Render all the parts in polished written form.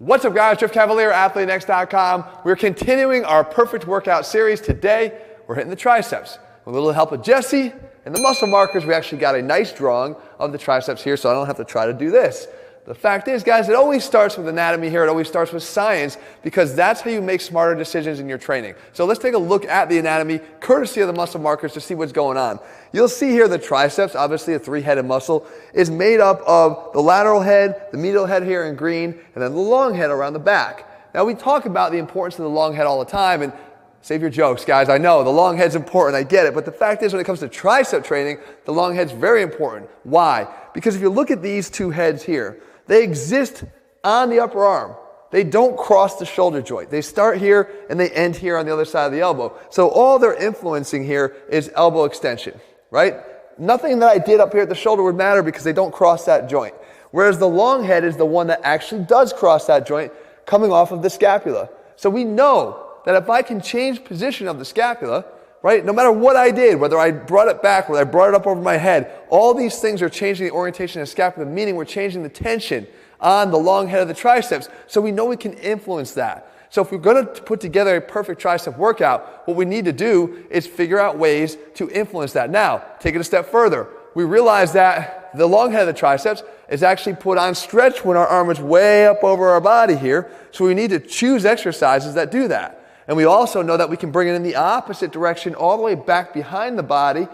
What's up guys, Jeff Cavalier, AthleteNext.com. We're continuing our perfect workout series. Today, we're hitting the triceps. With a little help of Jesse and the muscle markers, we actually got a nice drawing of the triceps here, so I don't have to try to do this. The fact is, guys, it always starts with anatomy here. It always starts with science because that's how you make smarter decisions in your training. So let's take a look at the anatomy, courtesy of the muscle markers, to see what's going on. You'll see here the triceps, obviously a three-headed muscle, is made up of the lateral head, the medial head here in green, and then the long head around the back. Now, we talk about the importance of the long head all the time, and save your jokes, guys. I know the long head's important. I get it. But the fact is, when it comes to tricep training, the long head's very important. Why? Because if you look at these two heads here, they exist on the upper arm. They don't cross the shoulder joint. They start here and they end here on the other side of the elbow. So all they're influencing here is elbow extension, right? Nothing that I did up here at the shoulder would matter because they don't cross that joint. Whereas the long head is the one that actually does cross that joint coming off of the scapula. So we know that if I can change position of the scapula, right, no matter what I did, whether I brought it back, whether I brought it up over my head, all these things are changing the orientation of the scapula, meaning we're changing the tension on the long head of the triceps, so we know we can influence that. So if we're going to put together a perfect tricep workout, what we need to do is figure out ways to influence that. Now, take it a step further. We realize that the long head of the triceps is actually put on stretch when our arm is way up over our body here, so we need to choose exercises that do that. And we also know that we can bring it in the opposite direction all the way back behind the body,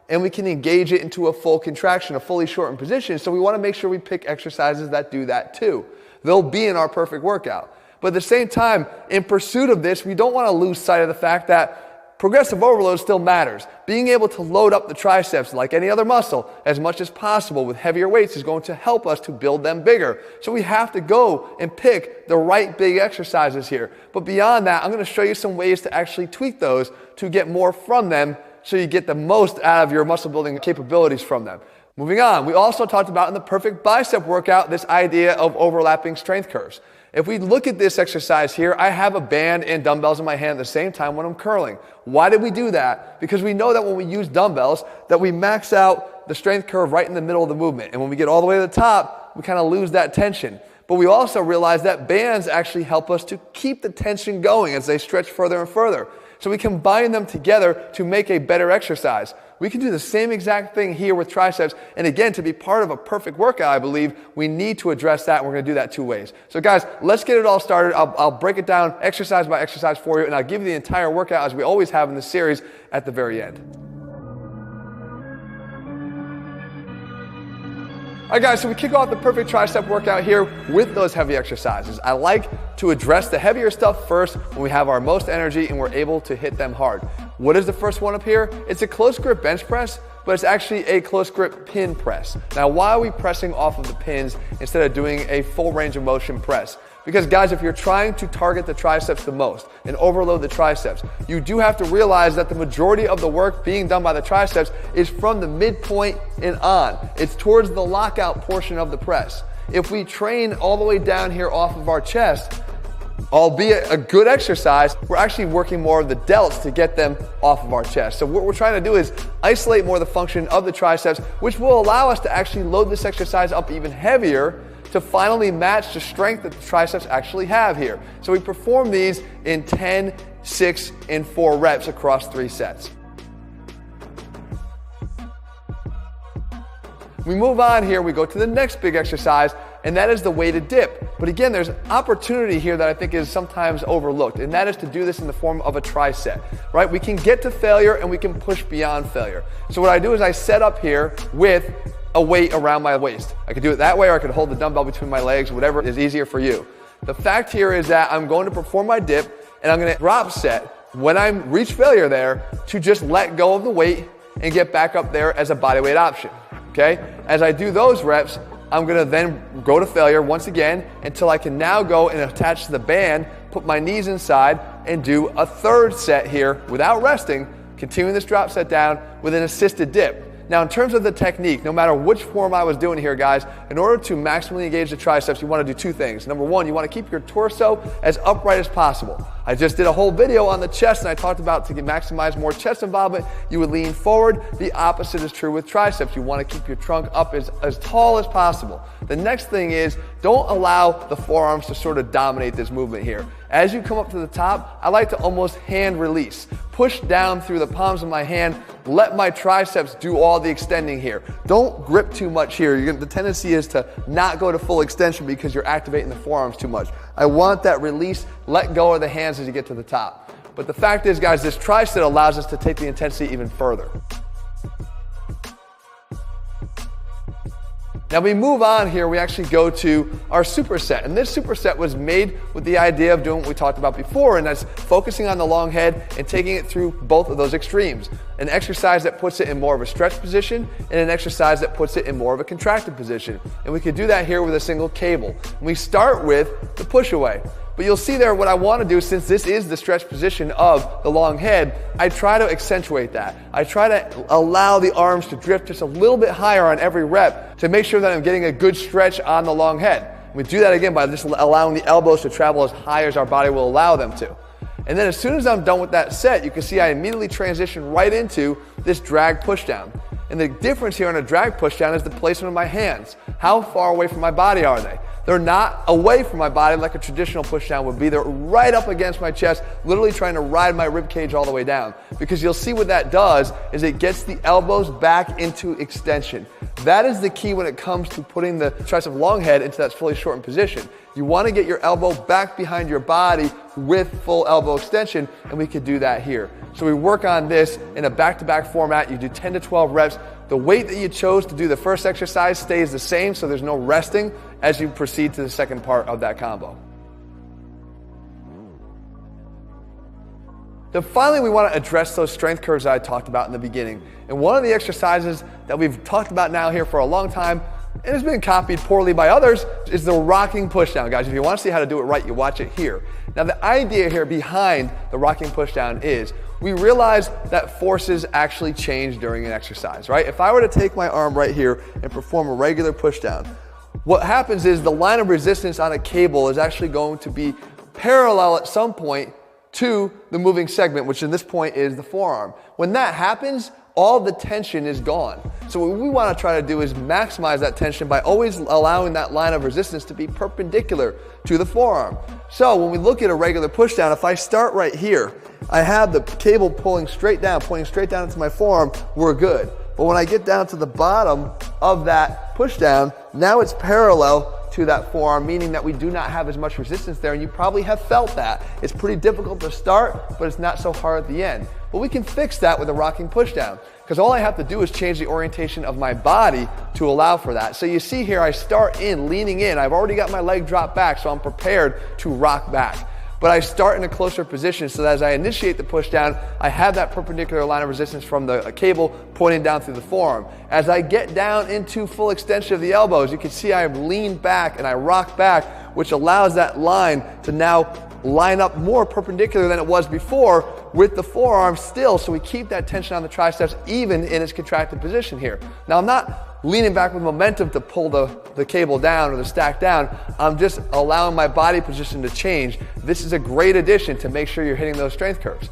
and we can engage it into a full contraction, a fully shortened position. So we want to make sure we pick exercises that do that too. They'll be in our perfect workout. But at the same time, in pursuit of this, we don't want to lose sight of the fact that progressive overload still matters. Being able to load up the triceps like any other muscle as much as possible with heavier weights is going to help us to build them bigger. So we have to go and pick the right big exercises here. But beyond that, I'm going to show you some ways to actually tweak those to get more from them so you get the most out of your muscle building capabilities from them. Moving on, we also talked about in the perfect bicep workout this idea of overlapping strength curves. If we look at this exercise here, I have a band and dumbbells in my hand at the same time when I'm curling. Why did we do that? Because we know that when we use dumbbells, that we max out the strength curve right in the middle of the movement. And when we get all the way to the top, we kind of lose that tension. But we also realize that bands actually help us to keep the tension going as they stretch further and further. So we combine them together to make a better exercise. We can do the same exact thing here with triceps. And again, to be part of a perfect workout, I believe, we need to address that, and we're going to do that two ways. So guys, let's get it all started. I'll break it down exercise by exercise for you, and I'll give you the entire workout as we always have in this series at the very end. All right guys, so we kick off the perfect tricep workout here with those heavy exercises. I like to address the heavier stuff first when we have our most energy and we're able to hit them hard. What is the first one up here? It's a close grip bench press, but it's actually a close grip pin press. Now, why are we pressing off of the pins instead of doing a full range of motion press? Because guys, if you're trying to target the triceps the most and overload the triceps, you do have to realize that the majority of the work being done by the triceps is from the midpoint and on. It's towards the lockout portion of the press. If we train all the way down here off of our chest, albeit a good exercise, we're actually working more of the delts to get them off of our chest. So what we're trying to do is isolate more the function of the triceps, which will allow us to actually load this exercise up even heavier to finally match the strength that the triceps actually have here. So we perform these in 10, 6, and 4 reps across 3 sets. We move on here, we go to the next big exercise, and that is the weighted dip. But again, there's opportunity here that I think is sometimes overlooked, and that is to do this in the form of a tricep, right? We can get to failure and we can push beyond failure. So what I do is I set up here with a weight around my waist. I could do it that way, or I could hold the dumbbell between my legs, whatever is easier for you. The fact here is that I'm going to perform my dip and I'm going to drop set when I reach failure there to just let go of the weight and get back up there as a bodyweight option, okay? As I do those reps, I'm going to then go to failure once again until I can now go and attach to the band, put my knees inside, and do a third set here without resting, continuing this drop set down with an assisted dip. Now, in terms of the technique, no matter which form I was doing here, guys, in order to maximally engage the triceps, you want to do 2 things. Number 1, you want to keep your torso as upright as possible. I just did a whole video on the chest, and I talked about to maximize more chest involvement, you would lean forward. The opposite is true with triceps. You want to keep your trunk up as tall as possible. The next thing is don't allow the forearms to sort of dominate this movement here. As you come up to the top, I like to almost hand release. Push down through the palms of my hand, let my triceps do all the extending here. Don't grip too much here. The tendency is to not go to full extension because you're activating the forearms too much. I want that release, let go of the hands as you get to the top. But the fact is, guys, this tricep allows us to take the intensity even further. Now we move on here, we actually go to our superset. And this superset was made with the idea of doing what we talked about before, and that's focusing on the long head and taking it through both of those extremes. An exercise that puts it in more of a stretch position and an exercise that puts it in more of a contracted position. And we could do that here with a single cable. And we start with the push away. But you'll see there what I want to do, since this is the stretch position of the long head, I try to accentuate that. I try to allow the arms to drift just a little bit higher on every rep to make sure that I'm getting a good stretch on the long head. We do that again by just allowing the elbows to travel as high as our body will allow them to. And then as soon as I'm done with that set, you can see I immediately transition right into this drag pushdown. And the difference here on a drag pushdown is the placement of my hands. How far away from my body are they? They're not away from my body like a traditional pushdown would be. They're right up against my chest, literally trying to ride my rib cage all the way down. Because you'll see what that does is it gets the elbows back into extension. That is the key when it comes to putting the tricep long head into that fully shortened position. You want to get your elbow back behind your body with full elbow extension, and we could do that here. So we work on this in a back-to-back format. You do 10 to 12 reps. The weight that you chose to do the first exercise stays the same, so there's no resting as you proceed to the second part of that combo. Then finally, we want to address those strength curves that I talked about in the beginning. And one of the exercises that we've talked about now here for a long time, and has been copied poorly by others, is the rocking pushdown. Guys, if you want to see how to do it right, you watch it here. Now, the idea here behind the rocking pushdown is we realize that forces actually change during an exercise, right? If I were to take my arm right here and perform a regular pushdown, what happens is the line of resistance on a cable is actually going to be parallel at some point to the moving segment, which in this point is the forearm. When that happens, all the tension is gone. So what we want to try to do is maximize that tension by always allowing that line of resistance to be perpendicular to the forearm. So when we look at a regular pushdown, if I start right here, I have the cable pulling straight down, pointing straight down into my forearm, we're good. But when I get down to the bottom of that pushdown, now it's parallel to that forearm, meaning that we do not have as much resistance there, and you probably have felt that. It's pretty difficult to start, but it's not so hard at the end. But we can fix that with a rocking pushdown, because all I have to do is change the orientation of my body to allow for that. So you see here, I start in, leaning in. I've already got my leg dropped back, so I'm prepared to rock back. But I start in a closer position so that as I initiate the push down, I have that perpendicular line of resistance from the cable pointing down through the forearm. As I get down into full extension of the elbows, you can see I lean back and I rock back, which allows that line to now line up more perpendicular than it was before with the forearm still, so we keep that tension on the triceps even in its contracted position here. Now, I'm not leaning back with momentum to pull the cable down or the stack down. I'm just allowing my body position to change. This is a great addition to make sure you're hitting those strength curves.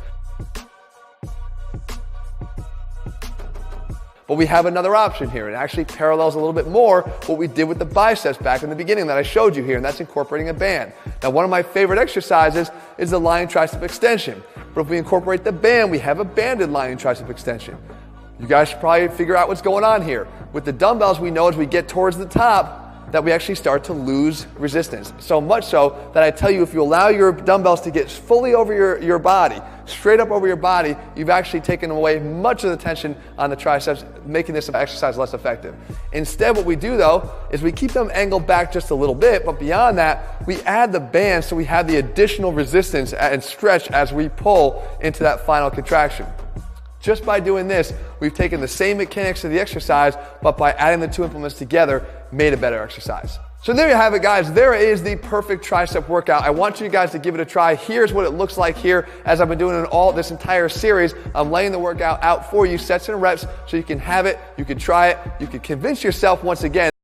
But we have another option here. It actually parallels a little bit more what we did with the biceps back in the beginning that I showed you here, and that's incorporating a band. Now, one of my favorite exercises is the lying tricep extension. But if we incorporate the band, we have a banded lying tricep extension. You guys should probably figure out what's going on here. With the dumbbells, we know as we get towards the top that we actually start to lose resistance. So much so that I tell you, if you allow your dumbbells to get fully over your body, straight up over your body, you've actually taken away much of the tension on the triceps, making this exercise less effective. Instead, what we do though, is we keep them angled back just a little bit, but beyond that, we add the band so we have the additional resistance and stretch as we pull into that final contraction. Just by doing this, we've taken the same mechanics of the exercise, but by adding the two implements together, made a better exercise. So there you have it, guys. There is the perfect tricep workout. I want you guys to give it a try. Here's what it looks like here as I've been doing in all this entire series. I'm laying the workout out for you, sets and reps, so you can have it, you can try it, you can convince yourself once again